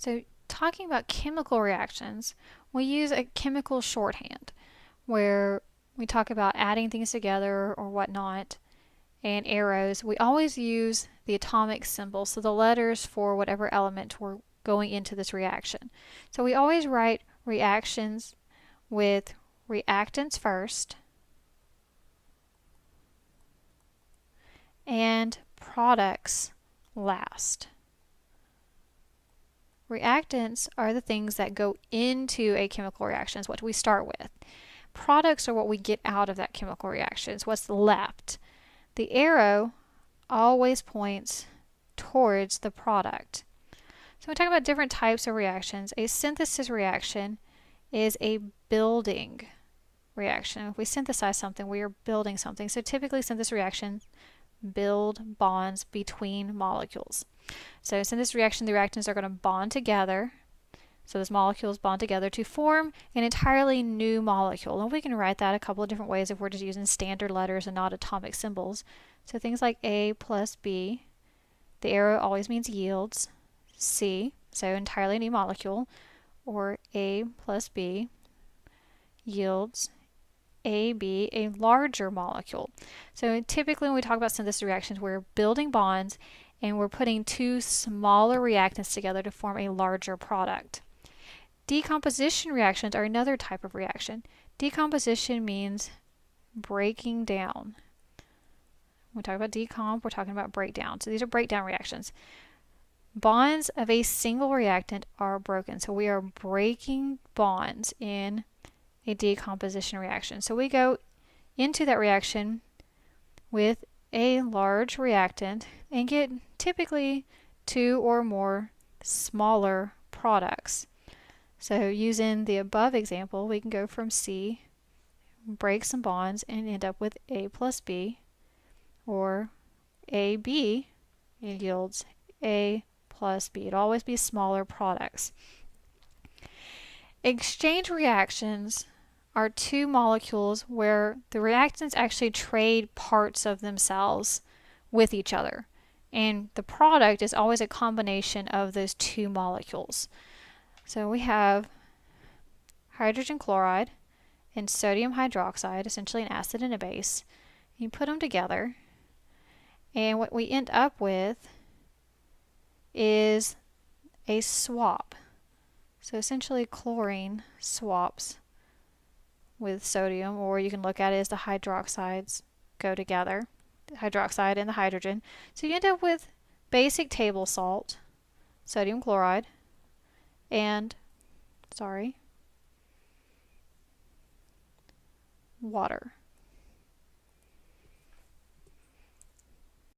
So talking about chemical reactions, we use a chemical shorthand where we talk about adding things together or whatnot, and arrows. We always use the atomic symbol, so the letters for whatever element we're going into this reaction. So we always write reactions with reactants first and products last. Reactants are the things that go into a chemical reaction, is what we start with. Products are what we get out of that chemical reaction, it's what's left. The arrow always points towards the product. So we talk about different types of reactions. A synthesis reaction is a building reaction. If we synthesize something, we are building something. So typically synthesis reactions build bonds between molecules. So in this reaction, the reactants are going to bond together. So those molecules bond together to form an entirely new molecule. And we can write that a couple of different ways if we're just using standard letters and not atomic symbols. So things like A plus B, the arrow always means yields. C, so entirely new molecule, or A plus B yields AB, a larger molecule. So typically when we talk about synthesis reactions, we're building bonds and we're putting two smaller reactants together to form a larger product. Decomposition reactions are another type of reaction. Decomposition means breaking down. When we talk about decomp, we're talking about breakdown. So these are breakdown reactions. Bonds of a single reactant are broken. So we are breaking bonds in a decomposition reaction. So we go into that reaction with a large reactant and get typically two or more smaller products. So using the above example, we can go from C, break some bonds, and end up with A plus B, or AB yields A plus B. It'll always be smaller products. Exchange reactions are two molecules where the reactants actually trade parts of themselves with each other. And the product is always a combination of those two molecules. So we have hydrogen chloride and sodium hydroxide, essentially an acid and a base. You put them together, and what we end up with is a swap. So essentially chlorine swaps with sodium, or you can look at it as the hydroxides go together, the hydroxide and the hydrogen. So you end up with basic table salt, sodium chloride, and water.